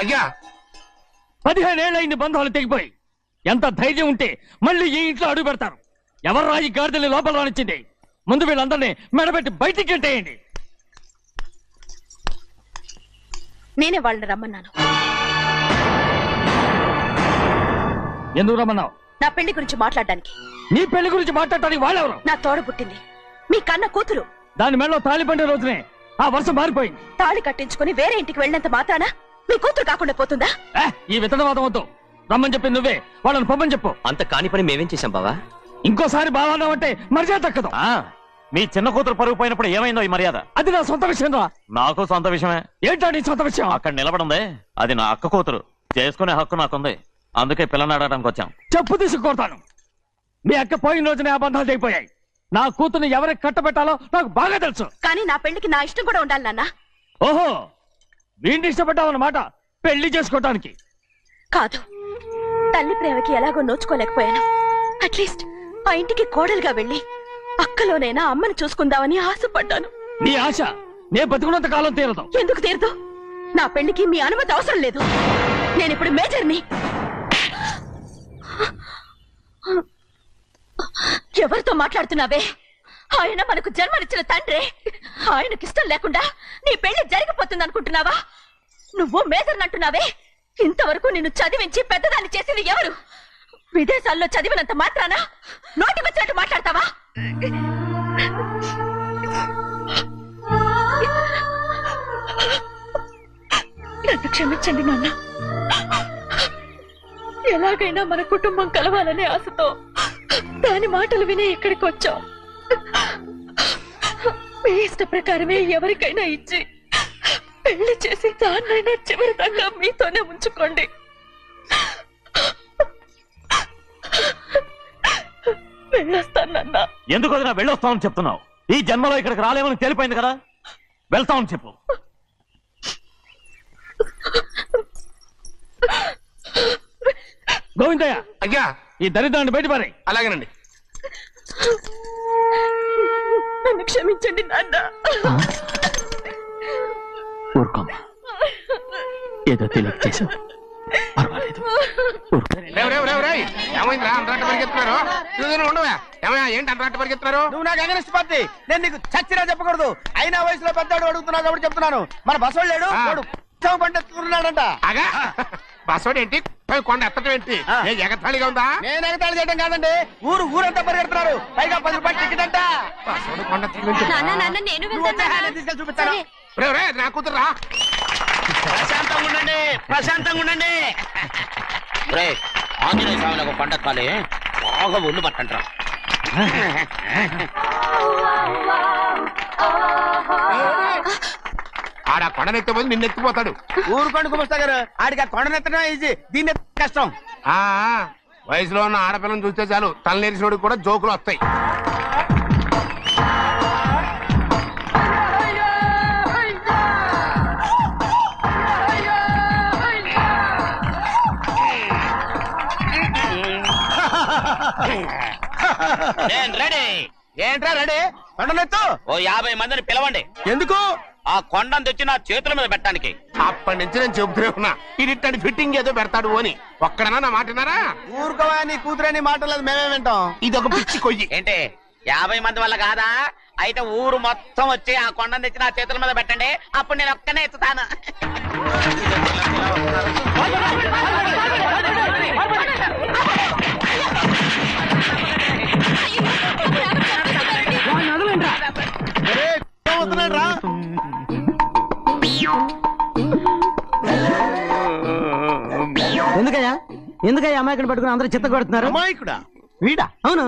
అయ్యా 15 ఏళ్ళైంది బంధాలు తెగిపోయి. ఎంత ధైర్యం ఉంటే మళ్ళీ ఈ ఇంట్లో అడుగు పెడతారు? ఎవరు రాయి గాడిదల్ని లోపల రానిచ్చింది? ముందు వీళ్ళందరినీ మెడబెట్టి బయటికి గెట్టేయండి. నేనే వాళ్ళని రమ్మన్నాను. ఎందుకు రమ్మన్నావు? నా పెళ్లి గురించి మాట్లాడడానికి. నీ పెళ్లి గురించి మాట్లాడటానికి వాళ్ళెవరు? నా తోడ పుట్టింది, మీ కన్న కూతురు. దాని మెడలో తాళి పండే రోజునే ఆ వర్షం మారిపోయింది. తాళి కట్టించుకుని వేరే ఇంటికి వెళ్ళినంత మాత్రాన మీ కూతురు కాకుండా పోతుందా? ఈ విత్తనవాదం వద్దు. రమ్మని చెప్పి నువ్వే వాళ్ళని పొమ్మని చెప్పు. అంత కాని పని మేమేం చేశాం బావా? ఇంకోసారి బావాలంటే మర్యాద తక్కదు. మీ చిన్న కూతురు పరుగు పోయినప్పుడు ఏమైందో ఈ మర్యాద? అది నా సొంత విషయం రా. నాకు సొంత విషయమే. ఏంటా నీ సొంత విషయం? అక్కడ నిలబడిందే అది నా అక్క కూతురు. చేసుకునే హక్కు నాకుంది. అందుకే పిల్లని అడగడానికి వచ్చాం. చెప్పు తీసుకొడతాను. మీ అక్క పోయిన రోజునే ఆ బంధాలు తెగిపోయాయి. నా కూతుర్ని ఎవరికి కట్టబెట్టాలో నాకు బాగా తెలుసు. కానీ నా పెళ్లికి నా ఇష్టం కూడా ఉండాలి నాన్న. ఓహో, వీడిని ఇష్టపడ్డావన్నమాట పెళ్లి చేసుకోవటానికి. కాదు, తల్లి ప్రేమకి ఎలాగో నోచుకోలేకపోయాను. అట్లీస్ట్ ఆ ఇంటికి కోడలుగా వెళ్ళి అక్కలోనైనా అమ్మని చూసుకుందామని ఆశపడ్డాను. నీ ఆశ నే బతుకున్నంత కాలం తీరదు. ఎందుకు తీరదు? నా పెళ్లికి మీ అనుమతి అవసరం లేదు. నేనిప్పుడు మేజర్ని. ఎవరితో మాట్లాడుతున్నావే? ఆయన మనకు జన్మనిచ్చిన తండ్రి. ఆయనకిష్టం లేకుండా నీ పెళ్లి జరిగిపోతుంది అనుకుంటున్నావా? నువ్వు మేజర్ని అంటున్నావే. ఇంతవరకు నిన్ను చదివించి పెద్దదాన్ని చేసింది ఎవరు? విదేశాల్లో చదివినంత మాత్రాన నోటి వచ్చినట్టు మాట్లాడతావా? నన్ను క్షమించండి నాన్న. ఎలాగైనా మన కుటుంబం కలవాలనే ఆశతో దాని మాటలు విని ఇక్కడికి వచ్చాం. మీ ఇష్ట ప్రకారమే ఎవరికైనా ఇచ్చి పెళ్లి చేసి దాన్నైనా చివరి దాకా మీతోనే ఉంచుకోండి. వెళ్ళొస్తానన్నా. ఎందుకు వదినా వెళ్ళొస్తామని చెప్తున్నావు? ఈ జన్మలో ఇక్కడికి రాలేమని తెలిపోయింది కదా. వెళ్తామని చెప్పు. గోవిందయ్య, అయ్యా ఈ దరిద్రాన్ని బయటపడి. అలాగేనండి. నన్ను క్షమించండి నాన్న. ఊరుకోమ్మా, ఏదో తెలియక చేసావు, పర్వాలేదు. ఏమైందిరా అంతరాట పరిగెత్తున్నారు? ఉండవా? ఏమయ్యా ఏంటి అంతరాట పరిగెత్తున్నారు? నువ్వు నాకు అగనిస్ట్ పార్టీ. నేను నీకు చచ్చినా చెప్పకూడదు. అయినా వయసులో పెద్దవాడు అడుగుతున్నావు కాబట్టి చెప్తున్నాను. మన బసవాడు లేడు, వాడు పండిస్తున్నాడంట. అగా బసోడు ఏంటి? కొండ ఎత్తడం ఏంటి? ఎగతాళిగా ఉందా? నేను ఎగతాళి చేయడం కాదండి, ఊరంతా పరిగెడుతున్నారు. పైగా 10 రూపాయలు టికెట్ అంట. బసోడు కొండ తీసుకెళ్ళి చూపిస్తాను. నా కూతురా. ప్రశాంతంగా ఉండండి, ప్రశాంతంగా ఉండండి. ఆంజనేయ స్వామి ఒక పంట కాలే బాగా ఒళ్ళు పట్టంటారా. ఆడ కొండనెత్తే పోయి నిన్నెత్తిపోతాడు. ఊరు కొండకు వస్తా గారు. ఆడికి ఆ కొండనెత్తడం ఈజీ, దీన్ని కష్టం. వయసులో ఉన్న ఆడపిల్లని చూస్తే చాలు తలనేరిసినోడికి కూడా జోకులు వస్తాయి. ఏంట్రా రెడీ? కొండనెత్తు. ఓ 50 మందిని పిలవండి. ఎందుకు? ఆ కొండను తెచ్చి నా చేతుల మీద పెట్టడానికి. అప్పటి నుంచి నేను చెబుతూనే ఉన్నా, ఇది ఫిట్టింగ్ ఏదో పెడతాడు అని. ఒక్కడనా నా మాటనారా? ఊరుకోవా, నీ కూతురని మాటలేదు, మేమే వింటాం. ఇది ఒక పిచ్చి కొయ్యి. ఏంటి 50 మంది వల్ల కాదా? అయితే ఊరు మొత్తం వచ్చి ఆ కొండను తెచ్చి నా చేతుల మీద పెట్టండి. అప్పుడు నేను ఒక్కనే ఎత్తుతాను. ఎందుకయ్యా అమాయకుని పట్టుకుని అందరూ చిత్త కొడుతున్నారు? అమాయకుడా? వీడా? అవును.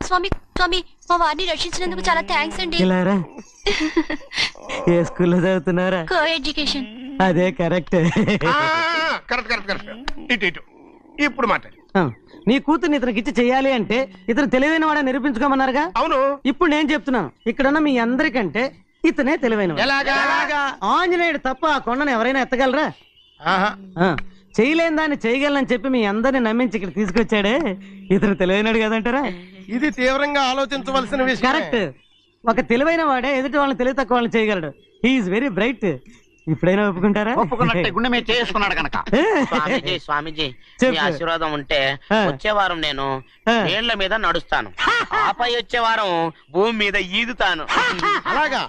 స్వామి స్వామి, మా వారిని రక్షించినందుకు చాలా థ్యాంక్స్ అండి. ఏ స్కూల్లో చదువుతున్నారా? Coeducation. అదే కరెక్ట్. Correct correct correct. ఇటు ఇప్పుడు మాట్లాడు. నీ కూతుర్ని ఇతనికి ఇచ్చి చెయ్యాలి అంటే ఇతను తెలివైన వాడని నిరూపించుకోమన్నారుగా. అవును. ఇప్పుడు నేను చెప్తున్నాను, ఇక్కడున్న మీ అందరికంటే ఇతనే తెలివైన. ఆంజనేయుడు తప్ప ఆ కొండను ఎవరైనా ఎత్తగలరా? చేయలేని దాన్ని చేయగలనని చెప్పి మీ అందరిని నమ్మించి ఇక్కడ తీసుకొచ్చాడే, ఇతను తెలివైనడు కదంటారా? ఇది తీవ్రంగా ఆలోచించవలసిన విషయం. కరెక్ట్. ఒక తెలివైన వాడే ఎదుటి వాళ్ళని తెలివి తక్కువ వాళ్ళని చేయగలడు. He is very bright. ఇప్పుడైనా ఒప్పుకుంటారా? ఒప్పుకున్నట్టే గుండె మీద చేసుకున్నాడు కనుక. స్వామీజీ స్వామీజీ చెప్పు. మీ ఆశీర్వాదం ఉంటే ఆ. వచ్చే వారం నేను నీళ్ల మీద నడుస్తాను, ఆపై వచ్చే వారం భూమి మీద ఈదుతాను. అలాగా?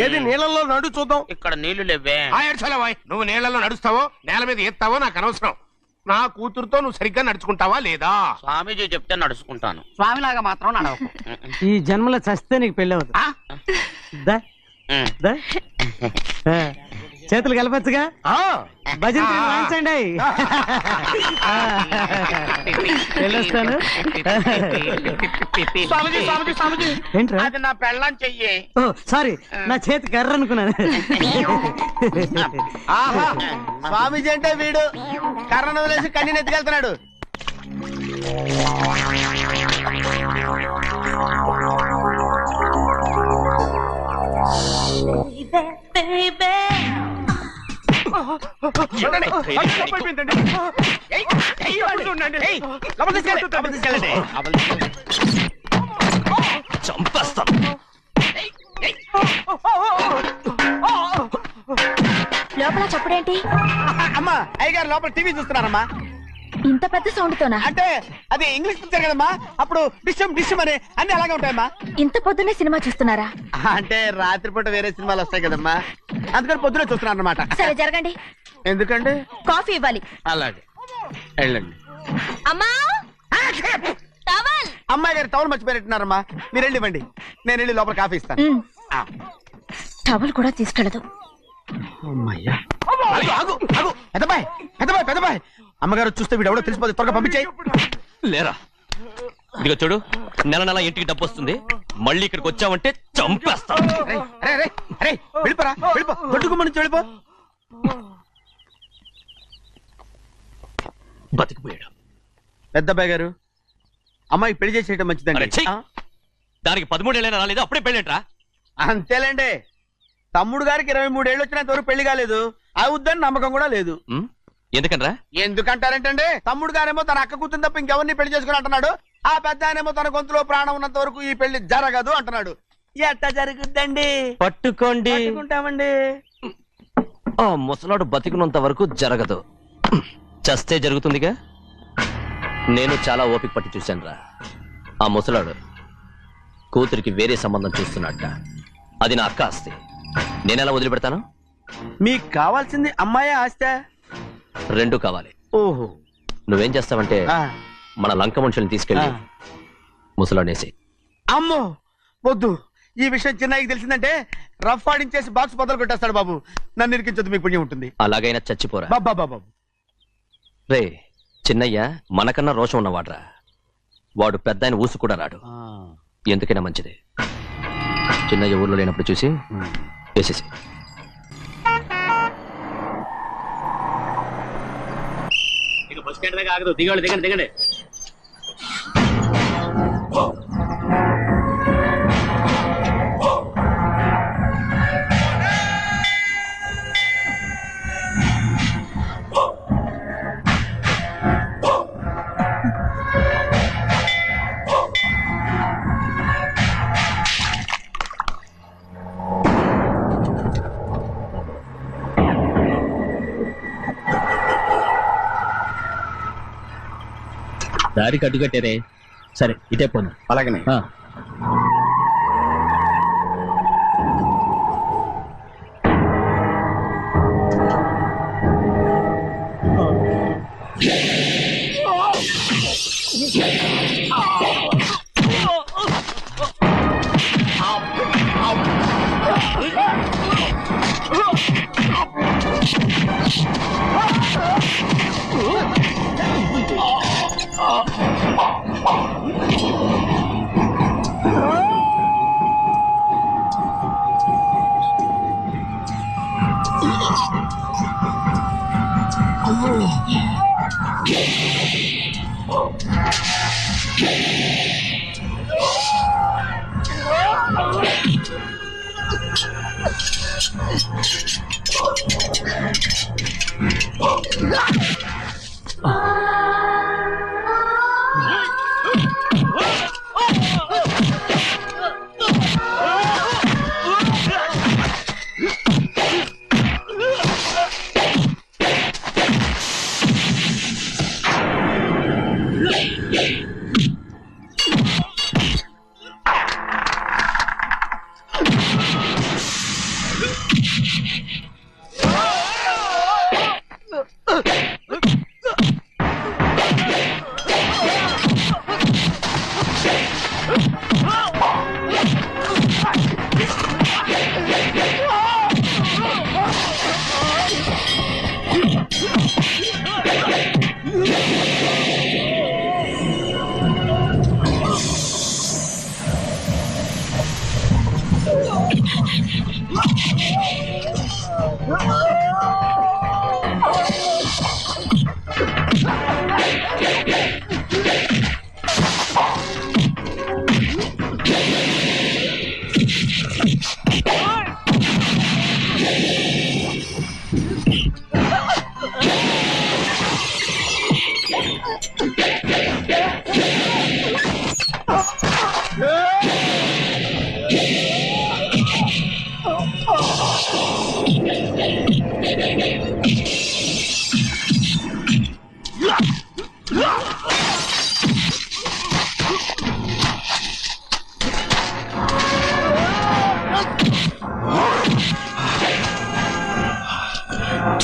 ఏది నీళ్ళల్లో నడు చూద్దాం. ఇక్కడ నీళ్లు లేవే. ఆయర్చలవాయ్, నువ్వు నీళ్ళలో నడుస్తావో నేల మీద ఎత్తావో నాకు అనవసరం. నా కూతురుతో నువ్వు సరిగ్గా నడుచుకుంటావా లేదా? స్వామీజీ చెప్తే నడుచుకుంటాను, స్వామిలాగా మాత్రం నడవకు. ఈ జన్మలో చస్తే నీకు పెళ్ళి అవుతుంది. దా, దా. ఆ, చేతులు కలపచ్చుగా. భజన తీరు వాయించండి. వెళ్ళొస్తాను. స్వామీజీ స్వామీజీ స్వామీజీ, ఏంట్రా? అది నా పెళ్ళం చెయ్యి. ఓ సారీ, నా చేతి కర్ర అనుకున్నాను. స్వామీజీ అంటే వీడు కర్రను వదిలేసి కన్నీని ఎత్తుకెళ్తున్నాడు. చంపేస్తాను. లోపల చప్పుడేంటి? అమ్మా, అయ్యగారు లోపల టీవీ చూస్తున్నారమ్మా. ఇంత పెద్ద సౌండ్ తోనా? అంటే అది ఇంగ్లీష్ పిక్చర్ కదమ్మా, అప్పుడు డిషమ్ డిషమ్ అని అన్ని అలాగే ఉంటాయమ్మా. ఇంత పొద్దున్నే సినిమా చూస్తున్నారా? అంటే రాత్రిపూట వేరే సినిమాలు వస్తాయి కదమ్మా, అందుకని పొద్దునే చూస్తున్నాను అనమాట. సరే జరగండి, ఎందుకంటే కాఫీ ఇవ్వాలి. అలాగే వెళ్ళండి. అమ్మా టవల్. అమ్మాయి గారు టౌన్ మర్చిపోయినట్టున్నారమ్మా, మీరు వెళ్ళి ఇవ్వండి, నేను వెళ్ళి లోపల కాఫీ ఇస్తాను. టవల్ కూడా తీసుకెళ్ళదు. అమ్మయ్యా, ఆగు ఆగు, పెద్దబాయ్ పెద్దబాయ్ పెద్దబాయ్, అమ్మగారు చూస్తే వీడు ఎవడో తెలిసిపోతే త్వరగా పంపించాయి. లేరా, ఇదిగో చూడు, నెల నెల ఇంటికి డబ్బు వస్తుంది, మళ్ళీ ఇక్కడికి వచ్చావంటే చంపేస్తా. వెళ్ళిపోరా, వెళ్ళిపో, దొడ్డుకుమ్మ నుంచి వెళ్ళిపో. బతికిపోయాడు. పెద్దబాయ్ గారు, అమ్మాయి పెళ్లి చేసేయటం అరే, మంచిదండి. ఛీ! దానికి 13 ఏళ్ళైనా రాలేదు, అప్పుడే పెళ్ళేంట్రా? అంతేలేండి, తమ్ముడు గారికి 23 ఏళ్ళు వచ్చినంత వరకు పెళ్లి కాలేదు, అవుద్దని నమ్మకం కూడా లేదు. ఎందుకనరా? ఎందుకంటారేంటండి, తమ్ముడు గారేమో తన అక్క కూతురు తప్ప ఇంకెవరిని పెళ్లి చేసుకుని అంటున్నాడు, ఆ పెద్ద ఆయనేమో తన గొంతులో ప్రాణం ఉన్నంత వరకు ఈ పెళ్లి జరగదు అంటున్నాడు. ఎట్ట జరుగుద్దండి? పట్టుకోండి. పట్టుకుంటామండి. ఆ ముసలాడు బతికినంత వరకు జరగదు, చస్తే జరుగుతుందిగా. నేను చాలా ఓపిక పట్టి చూశానురా. ఆ ముసలాడు కూతురికి వేరే సంబంధం చూస్తున్నట్ట. అది నా అక్క ఆస్తి, నేనెలా వదిలిపెడతాను? మీకు కావాల్సింది అమ్మాయి ఆస్తి? రెండు కావాలి. ఓహో, నువ్వేం చేస్తావంటే మన లంక మనుషుల్ని తీసుకెళ్ళి ముసలాడేసి. అమ్మో వద్దు, ఈ విషయం చిన్నయ్యకి తెలిసిందంటే రఫ్ ఆడించేసి బాక్స్ బదులు కొట్టేస్తాడు బాబు. నన్ను ఇరికించొద్దు, మీకు పుణ్యం ఉంటుంది. అలాగైనా చచ్చిపోరా. బాబా బాబు, రే చిన్నయ్య మనకన్నా రోషం ఉన్నవాడ్రా. వాడు పెద్ద ఆయన ఊసు కూడా రాడు. ఎందుకైనా మంచిది, చిన్నయ్య ఊర్లో లేనప్పుడు చూసి వేసేసి. దిగండి దిగండి దిగండి. దారి కట్టుకట్టారే. సరే ఇటే పోను. అలాగనే.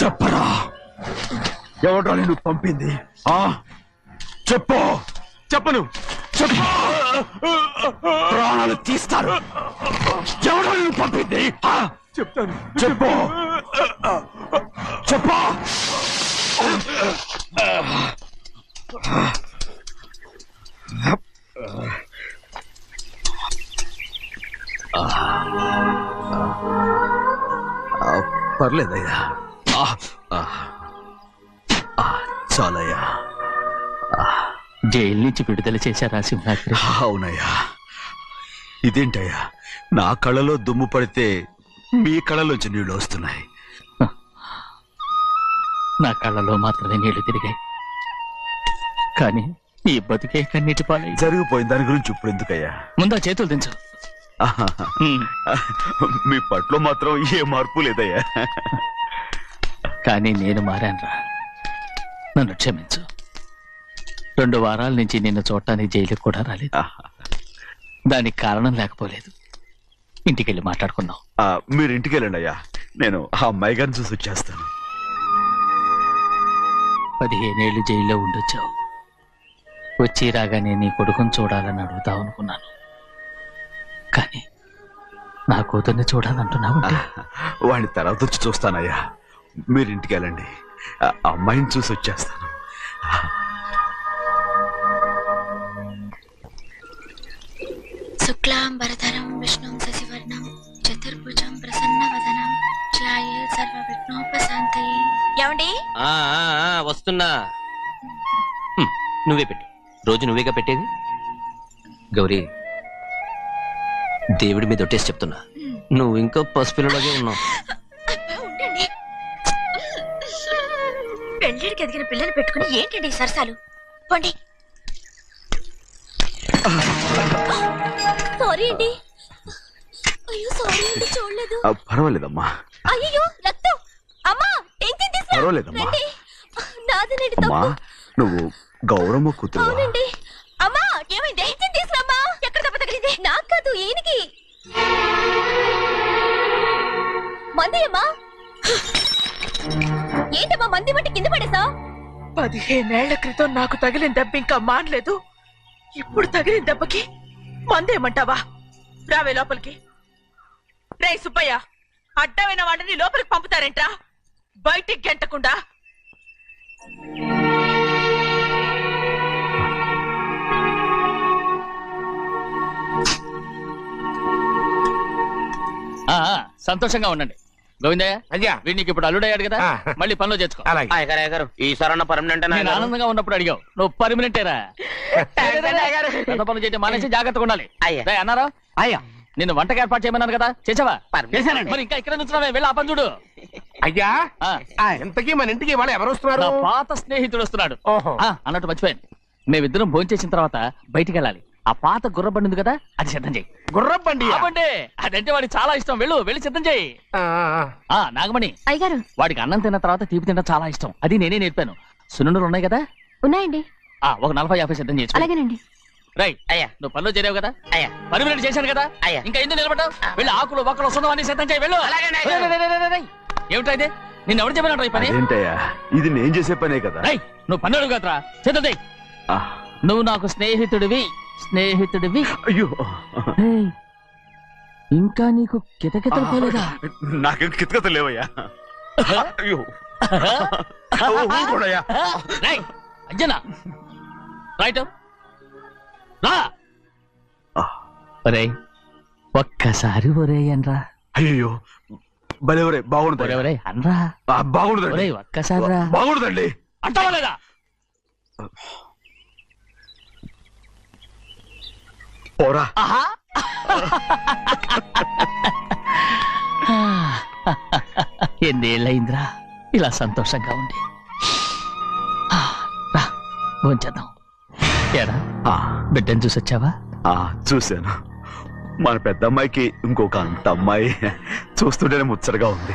చెప్పరా, ఎవడ్రా నిన్ను పంపింది? చెప్పు. చెప్పను. చెప్పు. ప్రాణాలు తీస్తారు. ఎవడో నిన్ను పంపింది? చెప్తాను. చెప్పు. చెప్పు. పర్లేదయ్యా, చాలయ్యా. జైలు నుంచి విడుదల చేశారా సింహాద్రి? అవునయ్యా. ఇదేంటయ్యా, నా కళ్ళలో దుమ్ము పడితే మీ కళ్ళలోంచి నీళ్లు వస్తున్నాయి. నా కళ్ళలో మాత్రమే నీళ్లు తిరిగాయి, కానీ ఈ బతుకే కన్నీటి పాలై. జరిగిపోయిన దాని గురించి ఇప్పుడు ఎందుకయ్యా? ముందా చేతులు దించు. మీ పట్లో మాత్రం ఏ మార్పు లేదయ్యా. కానీ నేను మారానురా, నన్ను క్షమించు. 2 వారాల నుంచి నిన్ను చూడటానికి జైలుకి కూడా రాలేదు. దానికి కారణం లేకపోలేదు. ఇంటికెళ్ళి మాట్లాడుకున్నాం. మీరు ఇంటికి వెళ్ళండి అయ్యా, నేను ఆ అమ్మాయి గారిని చూసి వచ్చేస్తాను. 15 ఏళ్ళు జైల్లో ఉండొచ్చావు. వచ్చి రాగానే నీ కొడుకుని చూడాలని అడుగుతావు అనుకున్నాను, కానీ నా కూతుర్ని చూడాలంటున్నావు. వాడిని తర్వాత వచ్చి చూస్తానయ్యా, మీరు ఇంటికి వెళ్ళండి. ఆ అమ్మాయిని చూసి వచ్చేస్తాను. శుక్లాంబరధరం విష్ణుం శశివర్ణం చతుర్భుజం ప్రసన్నవదనం ధ్యాయే సర్వవిఘ్నోపశాంతయే. ఏమండి? వస్తున్నా. నువ్వే పెట్టు. రోజు నువ్వేగా పెట్టేది. గౌరీ, దేవుడి మీద ఒట్టేసి చెప్తున్నా, నువ్వు ఇంకా పసిపిల్లలాగే ఉన్నావు. ఉండండి. పెళ్ళిడికి ఎదిగిన పిల్లలు పెట్టుకుని ఏంటండి సరసాలు? పోండి. సారీ అండి. అయ్యో సారీ అండి, చూడలేదు. పర్వాలేదమ్మా. అయ్యో రక్తం. అమ్మా టెన్షన్ తీసుకో. పర్వాలేదమ్మా. నాదనండి అమ్మా, తప్పు. నువ్వు గౌరమ్మ కూతురు. అవునండి. అమ్మా ఏమైంది? టెన్షన్ తీసుకురామ్మా. ఎక్కడ దెబ్బ తగిలింది? నాకు కాదు, ఈయనకి. మంది అమ్మా. ఏంటమ్మా మంది బట్టి కింద పడేసా? 15 ఏళ్ల క్రితం నాకు తగిలిన దెబ్బ ఇంకా మానలేదు. ఇప్పుడు తగిలిన దెబ్బకి మందేమంటావా? రావే లోపలికి. రే సుబ్బయ్య, అడ్డమైన వాడిని లోపలికి పంపుతారేంట్రా? బయటికి గెంటకుండా. సంతోషంగా ఉండండి. గోవిందయ్య, అయ్యా, వీడికి ఇప్పుడు అల్లుడయ్యాడు కదా, మళ్ళీ పనిలో చేర్చుకో. గారు ఈసారన్న పర్మనెంట్ నేను ఆనందంగా ఉన్నప్పుడు అడిగావు, నువ్వు పర్మనెంటేరా. పెద్ద పనులు చేయడం మానేసి జాగ్రత్తగా ఉండాలి. అన్నారా? అయ్యా, నిన్ను వంటకి ఏర్పాటు చేయమన్నాను కదా, చేసావా? చేశానండి. మరి ఇంకా ఇక్కడ నుంచున్నావే, వెళ్ళి ఆ పని చూడు. అయ్యా, ఇంతకీ మన ఇంటికి ఇవాళ ఎవరు వస్తున్నారు? నా పాత స్నేహితుడు వస్తున్నాడు. ఓహో. అన్నట్టు మర్చిపోయాను, మేమిద్దరం భోంచేసిన తర్వాత బయటికి వెళ్ళాలి. ఆ పాత గుర్రబండి ఉంది కదా, అది సిద్ధం చేయి. గుర్రబండి? అదంటే వాడికి చాలా ఇష్టం. వెళ్ళి సిద్ధం చేయి. నాగమణి, అయ్యగారు వాడికి అన్నం తిన్న తర్వాత తీపి తినడం చాలా ఇష్టం. అది నేనే నేర్పాను. సున్నుండలు ఉన్నాయి కదా? ఉన్నాయండి. ఒక 40-50 సిద్ధం చేసి. అలాగేనండి. రైట్. అయ్యా, నువ్వు పనిలో చేరావు కదా, అయ్యా, పర్మినెంట్ చేశాను కదా, అయ్యా, ఇంకా ఎందుకు నిలబడ్డావు? వెళ్ళి ఆకులు ఒక్కలు వస్తుందో అన్ని సిద్ధం చేయి. వెళ్ళు. ఏమిటా ఇది? నిన్ను ఎవరు చెప్పినట్టు ఈ పని? ఏంటయ్యా, ఇది నేను చేసే పనే కదా. నువ్వు పన్నుడు కదరా, సిద్ధం చేయి. నువ్వు నాకు స్నేహితుడివి. అయ్యో, ఇంకా నీకు కితకితలు పోలేదా? నాకేం కితకత లేవయ్యా. అయ్యో, ఊరుకోడయ్యా. అంజనా, రైట్ రా. ఒరేయ్, ఒక్కసారి ఒరేయ్ అనరా. అయ్యో, భలే బాగుంటుంది ఒరేయ్ అనరా బాగుండదండి ఒరేయ్ ఒక్కసారి రా బాగుండదండి అంటావా లేదా పోరా ఎన్నేళ్ళయిందిరా ఇలా సంతోషంగా ఉండి రా భోంచేద్దాం ఏడా బిడ్డను చూసొచ్చావా చూశాను మన పెద్ద అమ్మాయికి ఇంకొక అంత అమ్మాయి చూస్తుంటేనే ముచ్చటగా ఉంది.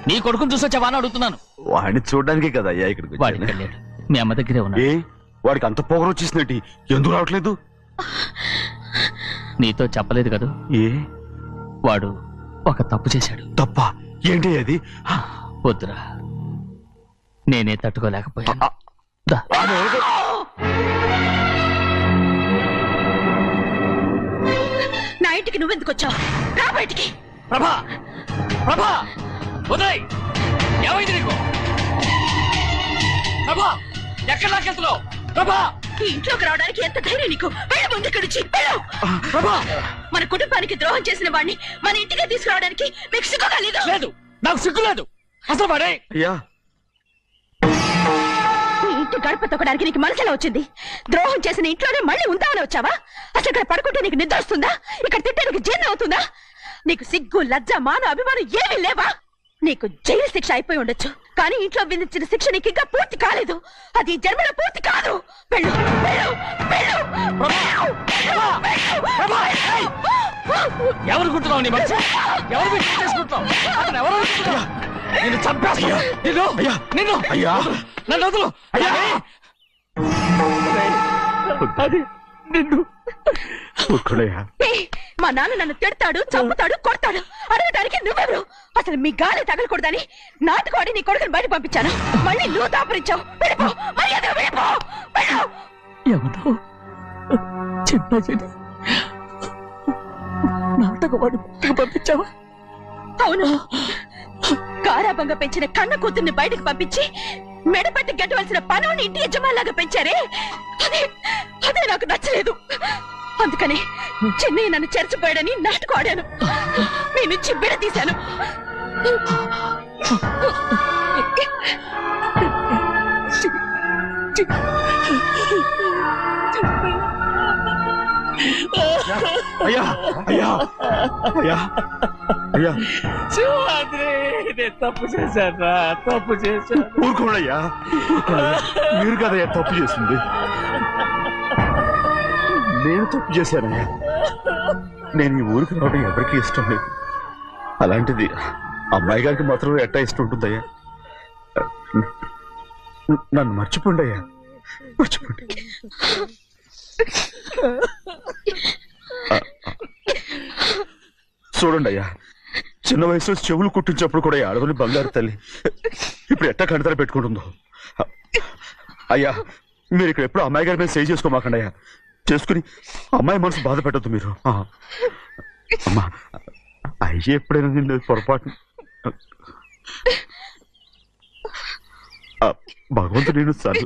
నీ కొడుకుని చూసొచ్చావా అని అడుగుతున్నాను. వాడిని చూడడానికే కదా అయ్యా ఇక్కడికి వాడికి వచ్చాను. వెళ్ళాడు మీ అమ్మ దగ్గరే ఉన్నాడు. ఏ వాడికి అంత పొగరు వచ్చేసినట్టు ఎందుకు రావట్లేదు? నీతో చెప్పలేదు కదా, ఏ వాడు ఒక తప్పు చేశాడు. తప్ప ఏంటి అది? వద్దురా, నేనే తట్టుకోలేకపోయాను. దా. నా ఇంటికి నువ్వెందుకు వచ్చావు? రా బయటికి. ప్రభా ప్రభా ఉదయ్ ఏమైంది నీకు? ప్రభా ఎక్కడ లాకెళ్తున్నావు? ప్రభా ఈ ఇంట్లోకి రావడానికి ఎంత ధైర్యం నీకు? వెళ్ళ ముందు ఇక్కడి నుంచి వెళ్ళు. ప్రభా మన కుటుంబానికి ద్రోహం చేసిన వాడిని మన ఇంటికే తీసుకురావడానికి మీకు సిగ్గుగా లేదు? లేదు, నాకు సిగ్గు లేదు అసలు. వాడే అయ్యా నీ ఇంటి గడప తొక్కడానికి నీకు మనసు ఎలా వచ్చింది? ద్రోహం చేసిన ఇంట్లోనే మళ్ళీ ఉందామని వచ్చావా? అసలు ఇక్కడ పడుకుంటే నీకు నిద్ర వస్తుందా? ఇక్కడ తింటే నీకు జీర్ణం అవుతుందా? నీకు సిగ్గు, లజ్జ, మాన, అభిమానం ఏమీ లేవా? నీకు జైలు శిక్ష అయిపోయి ఉండొచ్చు, కానీ ఇంట్లో విధించిన శిక్ష నీకు ఇంకా పూర్తి కాలేదు. అది ఈ జన్మలో పూర్తి కాదు. వెళ్ళు, వెళ్ళు, వెళ్ళు, ఎవరు కుంటున్నావు? నీ మంచి ఎవరు చేసుకుంటున్నావు? అతను ఎవరు అనుకుంటున్నావు? నిన్ను చంపేస్తా. నిన్ను అయ్యా నన్ను వదులు. అది నిన్ను ఒక్కడయ్యా ఏయ్, మా నాన్న నన్ను తిడతాడు, చంపుతాడు, కొడతాడు. అడగడానికి నువ్వెవరు? అసలు మీ గాలి తగలకూడదని నాటుకోడి నీ కొడుకుని బయట పంపించాను. మళ్ళీ నువ్వు దాపరించావు. వెళ్ళిపో, మర్యాదగా వెళ్ళిపో, వెళ్ళు. ఎవరో చిన్న చెడి నాటకవాడు పంపించావా? అవును, గారాబంగా పెంచిన కన్న కూతుర్ని బయటకు పంపించి మెడపట్టి గెట్టవలసిన పనుని ఇంటి యజమానిలాగా పెంచారే, అదే నాకు నచ్చలేదు. అందుకని చెన్నయ్య నన్ను చెరచిపోయాడని నాటకం ఆడాను. మీ నుంచి విడదీశాను. అయ్యా అయ్యా అయ్యా అయ్యా నేను తప్పు చేశాను, తప్పు చేశాను. ఊరుకోడయ్యా, మీరు కదయ్యా తప్పు చేసింది. నేను తప్పు చేశానయ్యా. నేను ఈ ఊరికి రావడం ఎవరికి ఇష్టం లేదు. అలాంటిది అమ్మాయి గారికి మాత్రం ఎట్టా ఇష్టం ఉంటుందయ్యా. నన్ను మర్చిపోండి అయ్యా, మర్చిపోండి. చూడండి అయ్యా, చిన్న వయసులో చెవులు కుట్టించినప్పుడు కూడా ఆడవని బంగారు తల్లి ఇప్పుడు ఎట్టా కంటతర పెట్టుకుంటుందో. అయ్యా మీరు ఇక్కడ ఎప్పుడు అమ్మాయి గారి మీద సేవ్ చేసుకోమాకండి అయ్యా. చేసుకుని అమ్మాయి మనసు బాధ పెట్టద్దు మీరు. అమ్మా అయ్యే ఎప్పుడైనా నిన్ను పొరపాటు భగవంతుడు నేను సర్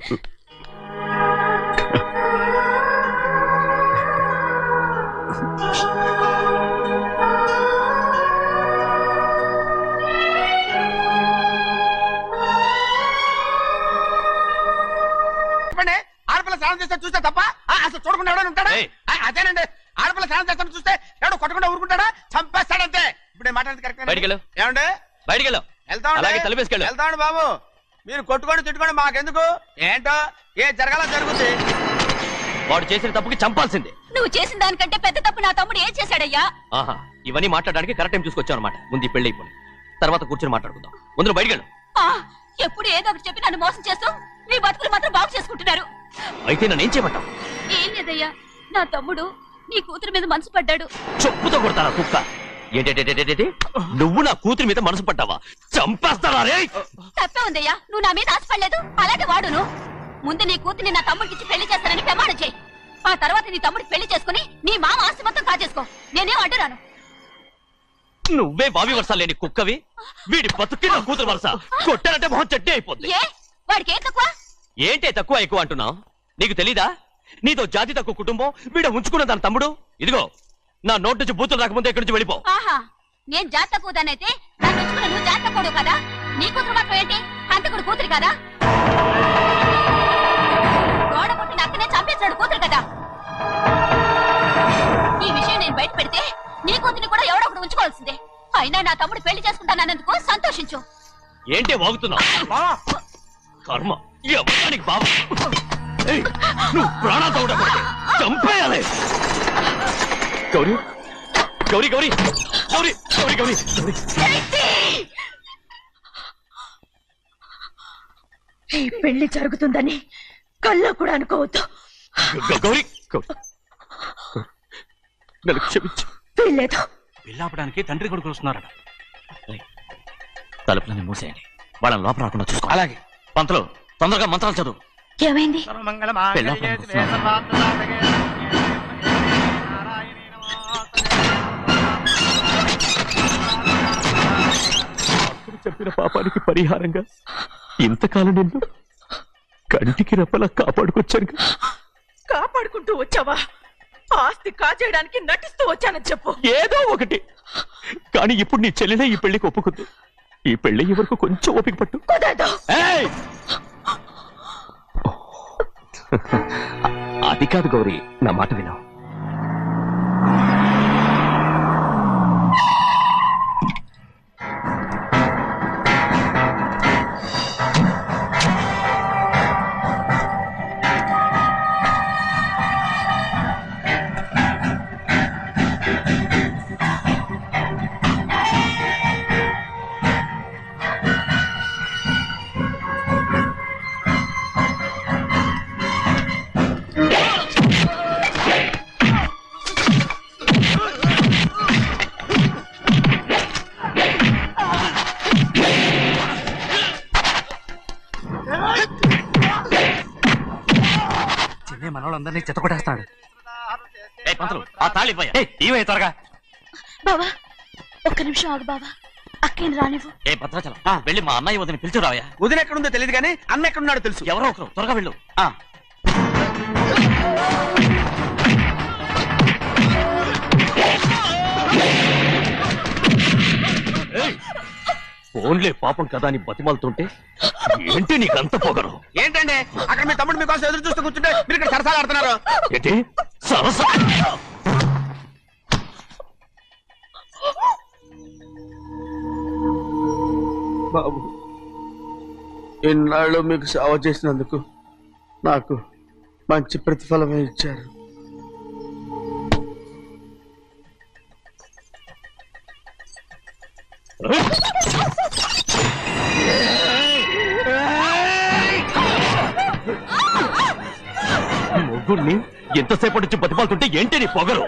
ఆడపిల్ల స్నానం చేస్తే చూస్తే తప్ప అసలు చూడకుండా ఎవడైనా ఉంటాడా? అదేనండి, ఆడపిల్ల స్నానం చేస్తాను చూస్తే ఎవడో కొట్టకుండా ఊరుకుంటాడా? చంపేస్తాడంతే. ఇప్పుడు మాట్లాడేది కరెక్ట్ ఏమండి? బయటికి వెళ్తామండి బాబు. మీరు కొట్టుకొని తిట్టుకొని మాకెందుకు? ఏంటో ఏ జరగాలో జరుగుతుంది. వాడు చేసిన తప్పుకి చంపాల్సిందే. నువ్వు చేసిన దానికంటే పెద్ద తప్పు నా తమ్ముడు ఏం చేశాడయ్యా? ఆహా, ఇవన్నీ మాట్లాడడానికి కరెక్ట్ టైం చూసుకొచ్చావు అనమాట. ముందు ఈ పెళ్లి అయిపోయి తర్వాత కూర్చొని మాట్లాడుకుందాం. ముందు బయటికి వెళ్ళు. ఎప్పుడు ఏదో ఒకటి చెప్పి నన్ను మోసం చేస్తూ మీ బతుకులు మాత్రం బాగు చేసుకుంటున్నారు. అయితే నన్ను ఏం చేయమంటావు? ఏం లేదయ్యా, నా తమ్ముడు నీ కూతురు మీద మనసు పడ్డాడు. చెప్పుతో కొడతారా కుక్క? ఏంటేంటి నువ్వు నా కూతురి మీద మనసు పడ్డావా? చంపేస్తారా రే? తప్పే ఉందయ్యా, నువ్వు నా మీద ఆశపడలేదు, అలాగే వాడును. ముందు నీ కూతుర్ని నా తమ్ముడికి పెళ్లి చేస్తానని ప్రమాణం చేయి. ఆ తర్వాత నీ తమ్ముడికి పెళ్లి చేసుకుని నీ మామ ఆస్తి మొత్తం కాజేసుకో. నేనేం అడ్డురాను. నువ్వే బావి వరుస లేని కుక్కవి. వీడి బతుక్కి నా కూతురు వరుస. కొట్టానంటే మొహం చెట్టే అయిపోద్ది. ఏ వాడికి ఏం తక్కువ? ఏంటే తక్కువ ఎక్కువ అంటున్నావు? నీకు తెలీదా? నీతో జాతి తక్కువ కుటుంబం వీడ ఉంచుకున్న తన తమ్ముడు. ఇదిగో నా నోటి నుంచి బూతులు రాకముందే ఇక్కడి నుంచి వెళ్ళిపో. ఆహా, నేను జాత కూదానైతే నన్ను ఉంచుకున్న నువ్వు జాత కూడు కదా. నీ కూతురు మాత్రం ఏంటి, హంతకుడు కూతురు కదా. గోడ పుట్టిన అక్కనే చంపేశాడు కూతురు కదా. ఈ విషయం నేను బయట పెడితే నీ కూతురిని కూడా ఎవడో ఒకడు ఉంచుకోవాల్సిందే. అయినా నా తమ్ముడు పెళ్లి చేసుకుంటానన్నందుకు సంతోషించు. ఏంటి వాగుతున్నావు? కర్మ ఎవరికి బాబు, నువ్వు ప్రాణాలతో ఉండకూడదు, చంపేయాలి. గౌరీ గౌరీ గౌరీ గౌరీ గౌరీ గౌరీ ఈ పెళ్లి జరుగుతుందని కల్లో కూడా అనుకోవద్దు. గౌరీ నన్ను క్షమించు. వీల్లేదు. పెళ్ళాపడానికి తండ్రి కొడుకులు వస్తున్నారట. తలుపులని మూసేయండి, వాళ్ళని లోపల రాకుండా చూసుకో. అలాగే. పంతులు తొందరగా మంత్రాలు చదువు. ఏమైంది? చెప్పిన పాపానికి పరిహారంగా ఇంతకాలం నిన్ను కంటికి రెప్పలా కాపాడుకొచ్చాను. కాపాడుకుంటూ వచ్చావా? ఆస్తి కాజేయడానికి నటిస్తూ వచ్చానని చెప్పు. ఏదో ఒకటి, కానీ ఇప్పుడు నీ చెల్లెలే ఈ పెళ్లికి ఒప్పుకుంది. ఈ పెళ్లి వరకు కొంచెం ఓపిక పట్టు. ఏయ్! అది కాదు గౌరీ, నా మాట విను. మనోళ్ళందరినీ చెత్తకొట్టేస్తాడు. ఆ తాళి ఇవే త్వరగా. బావా ఒక్క నిమిషం ఆగు బావా, అక్కేం రానివ్వు. ఏ భద్రాచలం, వెళ్ళి మా అన్నయ్య వదిన పిలిచిరావయ్యా. వదిన ఎక్కడుందో తెలియదు కానీ అన్న ఎక్కడున్నాడో తెలుసు. ఎవరో ఒకరు త్వరగా వెళ్ళు. ఫోన్లే పాపం కదా అని బతిమాలుతుంటే ఏంటి నీకంత పొగరు? ఏంటండి అక్కడ మీ తమ్ముడు మీకోసం ఎదురు చూస్తూ కూర్చుంటే మీరు ఇక్కడ సరసాలు ఆడుతున్నారు. ఏంటి సరసా? బాబు, ఇన్నాళ్ళు మీకు సేవ చేసినందుకు నాకు మంచి ప్రతిఫలమే ఇచ్చారు. మొగ్గుడిని ఎంతసేపటి నుంచి బతిమాలుతుంటే ఏంటి నీ పొగరు?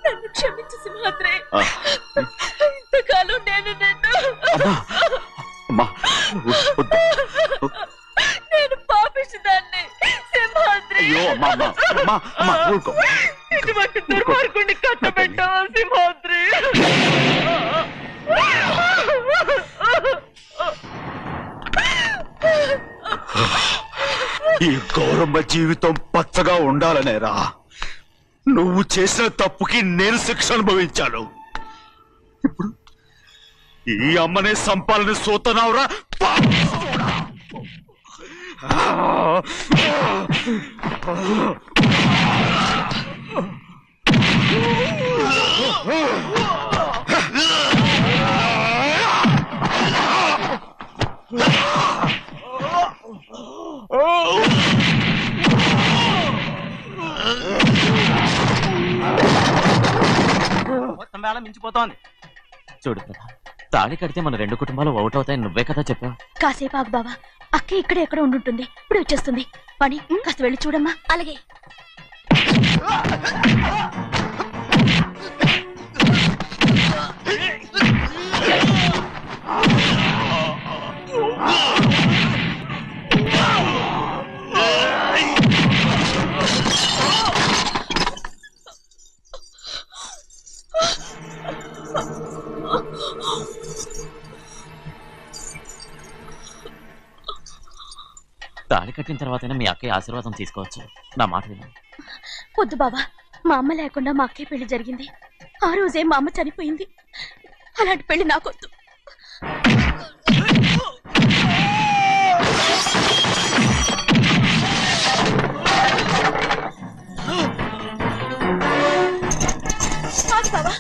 నన్ను క్షమించు సింహాద్రి. ఇంతకాలం నేను నేను పాపించదాన్ని సింహాద్రి. ఇటువంటి దుర్మార్గుడిని కట్టబెట్టావా సింహాద్రి? ఈ గౌరమ్మ జీవితం పచ్చగా ఉండాలనేరా నువ్వు చేసిన తప్పుకి నేను శిక్ష అనుభవించాను. ఇప్పుడు ఈ అమ్మనే సంపాలని సోతనావురా. మొత్తం వేళ మించిపోతోంది. చూడు తాళి కడితే మన రెండు కుటుంబాలు అవుట్ అవుతాయని నువ్వే కదా చెప్పావు. కాసేపు ఆగు బావా, అక్క ఇక్కడే ఎక్కడ ఉండుంటుంది, ఇప్పుడు వచ్చేస్తుంది. పని కాస్త వెళ్ళి చూడమ్మా. అలాగే. పుట్టిన తర్వాతైనా మీ అక్కయ్య ఆశీర్వాదం తీసుకోవచ్చు. నా మాట విను. వద్దు బాబా, మా అమ్మ లేకుండా మా అక్కయ్య పెళ్లి జరిగింది. ఆ రోజే మా అమ్మ చనిపోయింది. అలాంటి పెళ్లి నాకొద్దు. కాదు బాబా.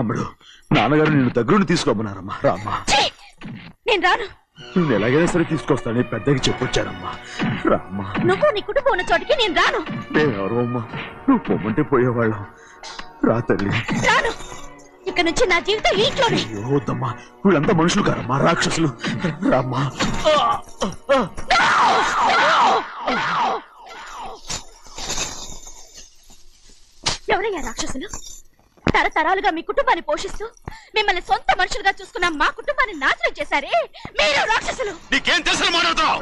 అమ్మడు, నాన్నగారు నిన్ను దగ్గరుండి తీసుకోమన్నారమ్మా. రామ్మా. నేను రాను. నువ్వు ఎలాగైనా సరే తీసుకొస్తానని పెద్దకి చెప్పొచ్చారమ్మా. రామ్మా. నువ్వు నీ కుటుంబం ఉన్న చోటికి నేను రాను. నేనెవరు అమ్మా? నువ్వు పొమ్మంటే పోయేవాళ్ళం. రా తల్లి. రాను. ఇక నుంచి నా జీవితం ఈ ఇంట్లోనే. అయ్యో వద్దమ్మా, వీళ్ళంతా మనుషులు కారమ్మా, రాక్షసులు. రామ్మా. ఎవరయ్యా రాక్షసులు? తరతరాలుగా మీ కుటుంబాన్ని పోషిస్తూ మిమ్మల్ని సొంత మనుషులుగా చూసుకున్న మా కుటుంబాన్ని నాశనం చేశారే మీరు రాక్షసులు. నీకేం తెలుసు మాట్లాడుతావు?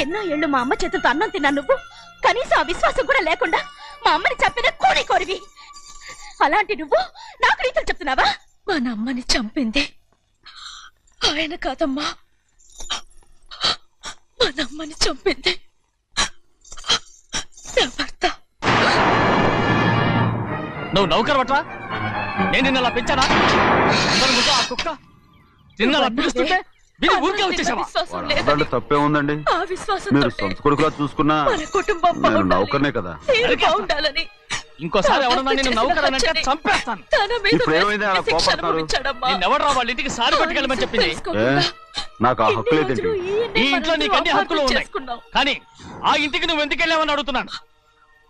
ఎన్నో ఏళ్ళు మా అమ్మ చేతులతో అన్నం తిన్నా నువ్వు కనీసం ఆ విశ్వాసం కూడా లేకుండా మా అమ్మని చంపిన కోడి కోరివి. అలాంటి నువ్వు నాకు రీతులు చెప్తున్నావా? మా అమ్మని చంపింది ఆయన కాదమ్మా, మా అమ్మని చంపింది నా భర్త. నువ్వు నౌకర్ పట్రా? నేను నిన్న అలా పెంచానా? ఆ కుక్క నిన్న పిలుస్తుంటే మీరు ఊరికే వచ్చేసావా? విశ్వాసం లేదని తప్పే ఉందండి. ఆ విశ్వాసం మీరు సొంత కొడుకులా చూసుకున్నా మన కుటుంబం నేను నౌకర్నే కదా. బాగుండాలని ఇంకోసారి ఎవరన్నా నేను నౌకర్ అంటే చంపేస్తాను. ఇప్పుడు ఏమైంది అలా కోపడుతున్నారు? నిన్నెవడరా వాళ్ళ ఇంటికి సారి పట్టుకెళ్ళమని చెప్పింది? నాకు ఆ హక్కు లేదండి. ఈ ఇంట్లో నీకు అన్ని హక్కులు ఉన్నాయి, కానీ ఆ ఇంటికి నువ్వు ఎందుకు వెళ్ళావని అడుగుతున్నాను.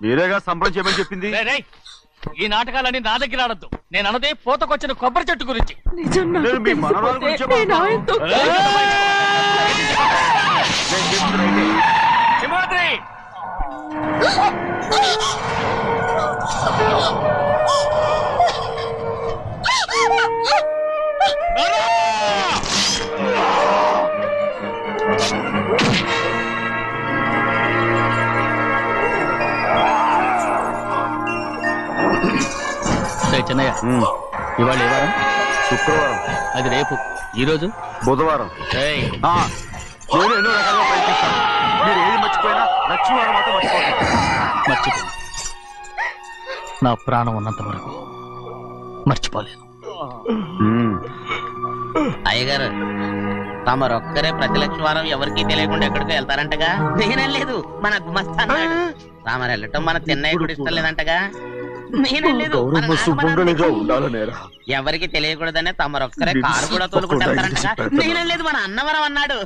మీరేగా సంబరం చేయమని చెప్పింది. రేయ్, రేయ్, ఈ నాటకాలన్నీ నా దగ్గర ఆడద్దు. నేను అన్నదే పోతకొచ్చిన కొబ్బరి చెట్టు గురించి. నేను మీ మనవరాలు గురించి సింహాద్రి! చెన్నయ్య, ఇవాళ ఏ వారం? శుక్రవారం. అది రేపు. ఈ రోజు బుధవారం. నేను ఎన్నో రకాలుగా ప్రయత్నిస్తాను. మీరు ఏది మర్చిపోయినా లక్ష్మీవారం మాత్రం మర్చిపోతాను. మర్చిపో. నా ప్రాణం ఉన్నంత వరకు మర్చిపోలేను. అయ్యగారు, తమరొక్కరే ప్రతి లక్ష్మీవారం ఎవరికి తెలియకుండా ఎక్కడికి వెళ్తారంటగా? నేనేం లేదు, మన గుమస్తా అన్నాడు. తామరు వెళ్ళటం మన తిన్నయ్య కూడా ఇష్టం లేదంటగా? నేనేం లేదు, ఎవరికి తెలియకూడదనే తమరొక్కరే కారు కూడా తోలుకుంటారంటగా? నేనేం లేదు, మన అన్నవరం అన్నాడు.